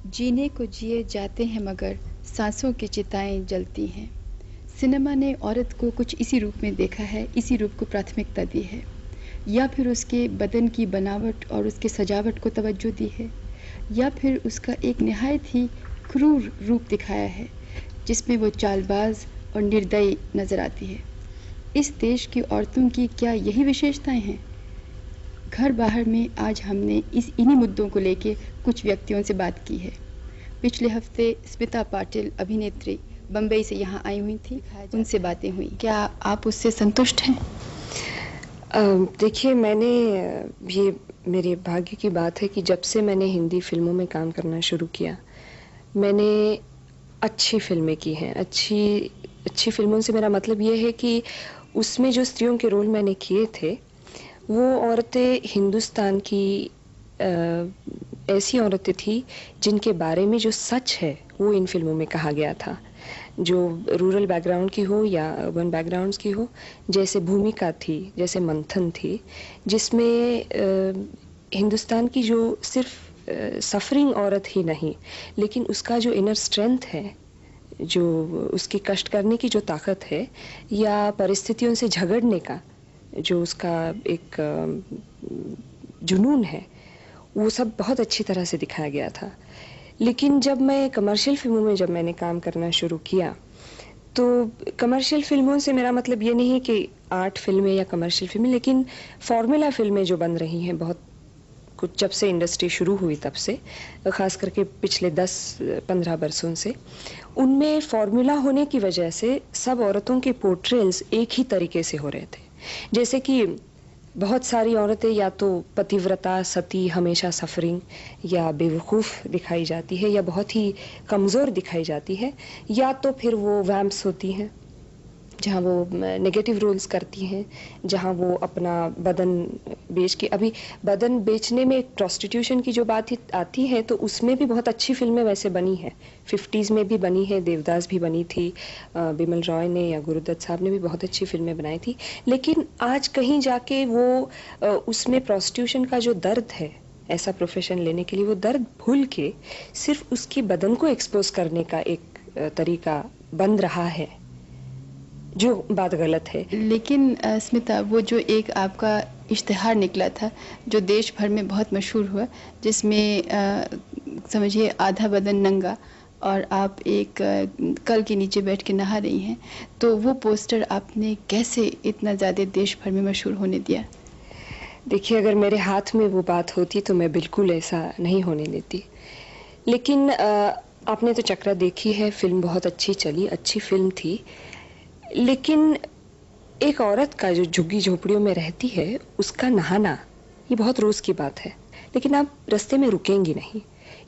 जीने को जिए जाते हैं मगर सांसों की चिताएं जलती हैं। सिनेमा ने औरत को कुछ इसी रूप में देखा है, इसी रूप को प्राथमिकता दी है, या फिर उसके बदन की बनावट और उसके सजावट को तवज्जो दी है, या फिर उसका एक निहायत ही क्रूर रूप दिखाया है जिसमें वो चालबाज और निर्दयी नजर आती है। इस देश की औरतों की क्या यही विशेषताएं हैं? घर बाहर में आज हमने इन्हीं मुद्दों को लेके कुछ व्यक्तियों से बात की है। पिछले हफ्ते स्मिता पाटिल अभिनेत्री बम्बई से यहाँ आई हुई थी, उनसे बातें हुई। क्या आप उससे संतुष्ट हैं? देखिए, मैंने ये मेरे भाग्य की बात है कि जब से मैंने हिंदी फिल्मों में काम करना शुरू किया, मैंने अच्छी फिल्में की हैं। अच्छी फिल्मों से मेरा मतलब ये है कि उसमें जो स्त्रियों के रोल मैंने किए थे, वो औरतें हिंदुस्तान की ऐसी औरतें थी जिनके बारे में जो सच है वो इन फिल्मों में कहा गया था। जो रूरल बैकग्राउंड की हो या अर्बन बैकग्राउंड्स की हो, जैसे भूमिका थी, जैसे मंथन थी, जिसमें हिंदुस्तान की जो सिर्फ सफरिंग औरत ही नहीं, लेकिन उसका जो इनर स्ट्रेंथ है, जो उसकी कष्ट करने की जो ताकत है, या परिस्थितियों से झगड़ने का जो उसका एक जुनून है, वो सब बहुत अच्छी तरह से दिखाया गया था। लेकिन जब मैं कमर्शियल फिल्मों में जब मैंने काम करना शुरू किया, तो कमर्शियल फिल्मों से मेरा मतलब ये नहीं है कि आर्ट फिल्में या कमर्शियल फिल्में, लेकिन फॉर्मूला फिल्में जो बन रही हैं बहुत कुछ जब से इंडस्ट्री शुरू हुई तब से, खास करके पिछले 10-15 बरसों से, उनमें फॉर्मूला होने की वजह से सब औरतों के पोर्ट्रेल्स एक ही तरीके से हो रहे थे। जैसे कि बहुत सारी औरतें या तो पतिव्रता, सती, हमेशा सफरिंग या बेवकूफ़ दिखाई जाती है, या बहुत ही कमज़ोर दिखाई जाती है, या तो फिर वो वैम्प्स होती हैं जहाँ वो नेगेटिव रोल्स करती हैं, जहाँ वो अपना बदन बेच के, अभी बदन बेचने में एक प्रोस्टिट्यूशन की जो बात आती है, तो उसमें भी बहुत अच्छी फिल्में वैसे बनी हैं। 50s में भी बनी है, देवदास भी बनी थी, बिमल रॉय ने या गुरुदत्त साहब ने भी बहुत अच्छी फिल्में बनाई थी। लेकिन आज कहीं जाके वो उसमें प्रोस्टिट्यूशन का जो दर्द है, ऐसा प्रोफेशन लेने के लिए, वो दर्द भूल के सिर्फ उसकी बदन को एक्सपोज करने का एक तरीका बन रहा है, जो बात गलत है। लेकिन स्मिता, वो जो एक आपका इश्तिहार निकला था जो देश भर में बहुत मशहूर हुआ, जिसमें समझिए आधा बदन नंगा और आप एक कल के नीचे बैठ के नहा रही हैं, तो वो पोस्टर आपने कैसे इतना ज़्यादा देश भर में मशहूर होने दिया? देखिए, अगर मेरे हाथ में वो बात होती तो मैं बिल्कुल ऐसा नहीं होने देती। लेकिन आपने तो चक्रा देखी है, फिल्म बहुत अच्छी चली, अच्छी फिल्म थी। लेकिन एक औरत का जो झुग्गी झोपड़ियों में रहती है, उसका नहाना ये बहुत रोज की बात है। लेकिन आप रास्ते में रुकेंगी नहीं,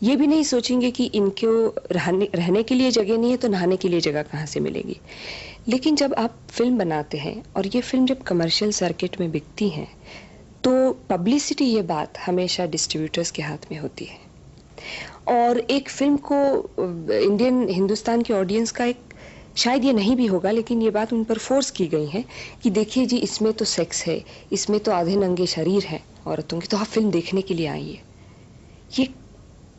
ये भी नहीं सोचेंगे कि इनको रहने के लिए जगह नहीं है तो नहाने के लिए जगह कहाँ से मिलेगी। लेकिन जब आप फिल्म बनाते हैं और ये फिल्म जब कमर्शियल सर्किट में बिकती हैं, तो पब्लिसिटी, ये बात हमेशा डिस्ट्रीब्यूटर्स के हाथ में होती है। और एक फिल्म को हिंदुस्तान की ऑडियंस का एक, शायद ये नहीं भी होगा, लेकिन ये बात उन पर फोर्स की गई है कि देखिए जी, इसमें तो सेक्स है, इसमें तो आधे नंगे शरीर है औरतों की, तो आप फिल्म देखने के लिए आइए। ये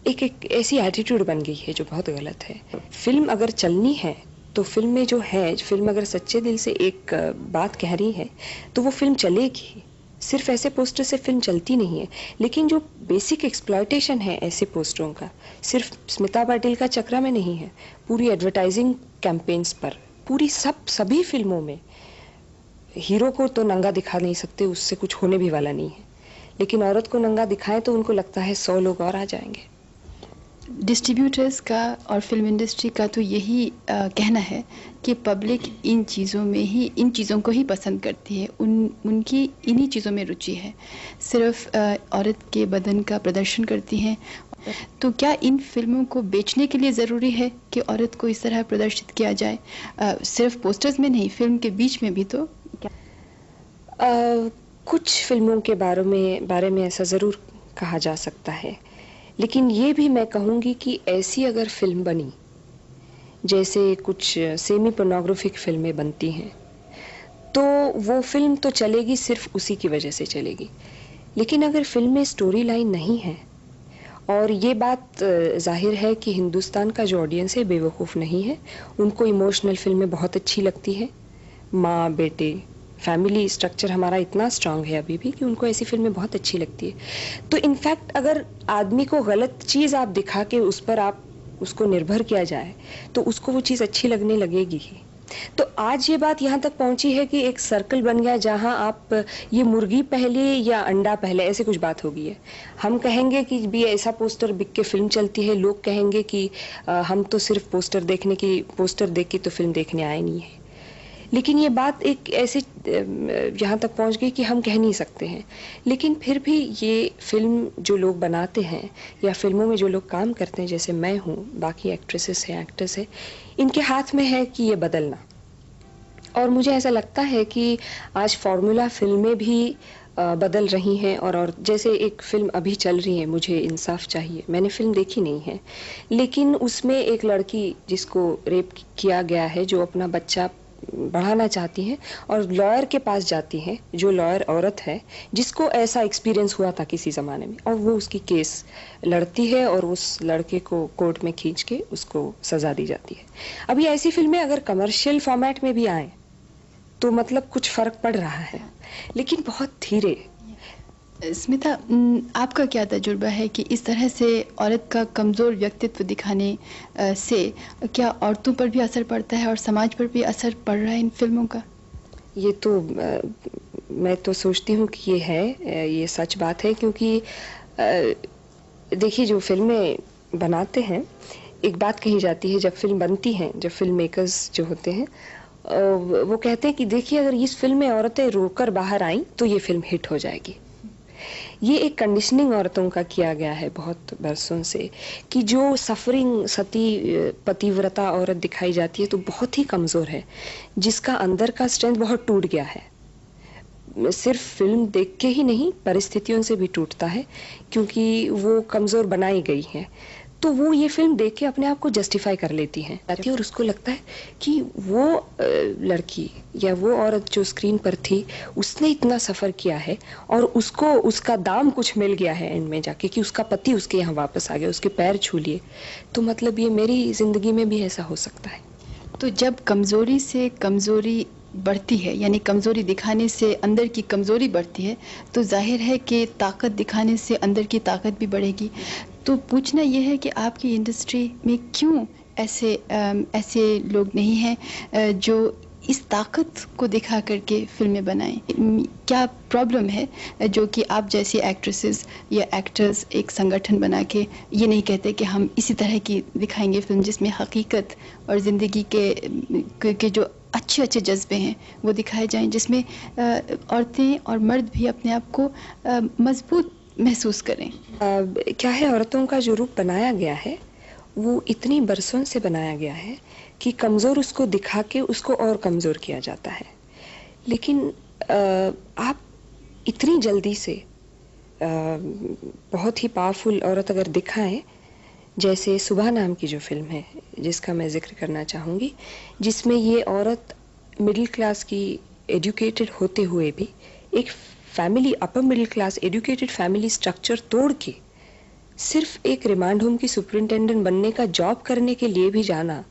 एक ऐसी एटीट्यूड बन गई है जो बहुत गलत है। फिल्म अगर चलनी है तो फिल्म में जो है, फिल्म अगर सच्चे दिल से एक बात कह रही है तो वो फिल्म चलेगी। सिर्फ ऐसे पोस्टर से फिल्म चलती नहीं है। लेकिन जो बेसिक एक्सप्लॉयटेशन है ऐसे पोस्टरों का, सिर्फ स्मिता पाटिल का चक्रा में नहीं है, पूरी एडवर्टाइजिंग कैंपेन्स पर, पूरी सभी फिल्मों में हीरो को तो नंगा दिखा नहीं सकते, उससे कुछ होने भी वाला नहीं है। लेकिन औरत को नंगा दिखाएं तो उनको लगता है 100 लोग और आ जाएंगे। डिस्ट्रीब्यूटर्स का और फिल्म इंडस्ट्री का तो यही कहना है कि पब्लिक इन चीज़ों को ही पसंद करती है, उनकी इन्हीं चीज़ों में रुचि है, सिर्फ औरत के बदन का प्रदर्शन करती हैं। तो क्या इन फिल्मों को बेचने के लिए ज़रूरी है कि औरत को इस तरह प्रदर्शित किया जाए? सिर्फ पोस्टर्स में नहीं, फिल्म के बीच में भी तो कुछ फिल्मों के बारे में ऐसा ज़रूर कहा जा सकता है। लेकिन ये भी मैं कहूँगी कि ऐसी अगर फिल्म बनी, जैसे कुछ सेमी पोर्नोग्राफिक फिल्में बनती हैं, तो वो फिल्म तो चलेगी, सिर्फ उसी की वजह से चलेगी। लेकिन अगर फिल्म में स्टोरी लाइन नहीं है और ये बात जाहिर है कि हिंदुस्तान का जो ऑडियंस है बेवकूफ़ नहीं है, उनको इमोशनल फिल्में बहुत अच्छी लगती हैं। माँ बेटे फैमिली स्ट्रक्चर हमारा इतना स्ट्रांग है अभी भी कि उनको ऐसी फिल्में बहुत अच्छी लगती है। तो इनफैक्ट अगर आदमी को गलत चीज़ आप दिखा के उस पर आप उसको निर्भर किया जाए तो उसको वो चीज़ अच्छी लगने लगेगी ही। तो आज ये बात यहाँ तक पहुंची है कि एक सर्कल बन गया जहाँ आप ये मुर्गी पहले या अंडा पहले ऐसे कुछ बात हो गई है। हम कहेंगे कि भी ऐसा पोस्टर बिक के फिल्म चलती है, लोग कहेंगे कि हम तो सिर्फ पोस्टर देख के तो फिल्म देखने आए नहीं है। लेकिन ये बात एक ऐसे यहाँ तक पहुँच गई कि हम कह नहीं सकते हैं। लेकिन फिर भी ये फिल्म जो लोग बनाते हैं या फिल्मों में जो लोग काम करते हैं, जैसे मैं हूँ, बाकी एक्ट्रेसेस हैं, एक्टर्स हैं, इनके हाथ में है कि ये बदलना। और मुझे ऐसा लगता है कि आज फॉर्मूला फिल्में भी बदल रही हैं। और जैसे एक फिल्म अभी चल रही है, मुझे इंसाफ चाहिए, मैंने फिल्म देखी नहीं है, लेकिन उसमें एक लड़की जिसको रेप किया गया है, जो अपना बच्चा बढ़ाना चाहती हैं और लॉयर के पास जाती हैं, जो लॉयर औरत है जिसको ऐसा एक्सपीरियंस हुआ था किसी ज़माने में, और वो उसकी केस लड़ती है और उस लड़के को कोर्ट में खींच के उसको सज़ा दी जाती है। अभी ऐसी फिल्में अगर कमर्शियल फॉर्मेट में भी आए तो मतलब कुछ फ़र्क पड़ रहा है, लेकिन बहुत धीरे। स्मिता, आपका क्या तजुर्बा है कि इस तरह से औरत का कमज़ोर व्यक्तित्व दिखाने से क्या औरतों पर भी असर पड़ता है और समाज पर भी असर पड़ रहा है इन फिल्मों का? ये तो मैं तो सोचती हूँ कि ये है, ये सच बात है, क्योंकि देखिए जो फिल्में बनाते हैं, एक बात कही जाती है जब फिल्म बनती है, जब फिल्म मेकर्स जो होते हैं वो कहते हैं कि देखिए अगर इस फिल्म में औरतें रोकर बाहर आईं तो ये फिल्म हिट हो जाएगी। ये एक कंडीशनिंग औरतों का किया गया है बहुत बरसों से, कि जो सफरिंग सती पतिव्रता औरत दिखाई जाती है तो बहुत ही कमज़ोर है, जिसका अंदर का स्ट्रेंथ बहुत टूट गया है। सिर्फ फिल्म देख के ही नहीं, परिस्थितियों से भी टूटता है, क्योंकि वो कमज़ोर बनाई गई है। तो वो ये फिल्म देख के अपने आप को जस्टिफाई कर लेती हैं और उसको लगता है कि वो लड़की या वो औरत जो स्क्रीन पर थी, उसने इतना सफ़र किया है और उसको उसका दाम कुछ मिल गया है एंड में जाके, कि उसका पति उसके यहाँ वापस आ गया, उसके पैर छू लिए, तो मतलब ये मेरी ज़िंदगी में भी ऐसा हो सकता है। तो जब कमज़ोरी से कमज़ोरी बढ़ती है, यानी कमज़ोरी दिखाने से अंदर की कमज़ोरी बढ़ती है, तो जाहिर है कि ताकत दिखाने से अंदर की ताकत भी बढ़ेगी। तो पूछना यह है कि आपकी इंडस्ट्री में क्यों ऐसे लोग नहीं हैं जो इस ताकत को दिखा करके फिल्में बनाएं? क्या प्रॉब्लम है जो कि आप जैसी एक्ट्रेसेस या एक्टर्स एक संगठन बना के ये नहीं कहते कि हम इसी तरह की दिखाएंगे फिल्म जिसमें हकीकत और ज़िंदगी के जो अच्छे अच्छे जज्बे हैं वो दिखाए जाएं, जिसमें औरतें और मर्द भी अपने आप को मजबूत महसूस करें? क्या है, औरतों का जो रूप बनाया गया है वो इतनी बरसों से बनाया गया है कि कमज़ोर उसको दिखा के उसको और कमज़ोर किया जाता है। लेकिन आप इतनी जल्दी से बहुत ही पावरफुल औरत अगर दिखाएं, जैसे सुबह नाम की जो फिल्म है जिसका मैं जिक्र करना चाहूँगी, जिसमें ये औरत मिडिल क्लास की एजुकेटेड होते हुए भी एक family, upper middle class educated family structure तोड़ के सिर्फ एक रिमांड होम की सुपरिंटेंडेंट बनने का जॉब करने के लिए भी जाना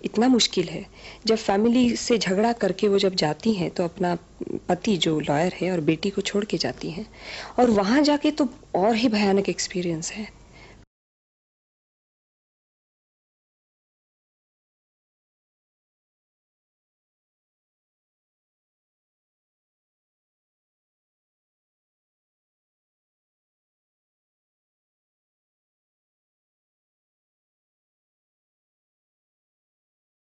इतना मुश्किल है। जब फैमिली से झगड़ा करके वो जब जाती हैं तो अपना पति जो लॉयर है और बेटी को छोड़ के जाती हैं, और वहाँ जाके तो और ही भयानक एक्सपीरियंस है।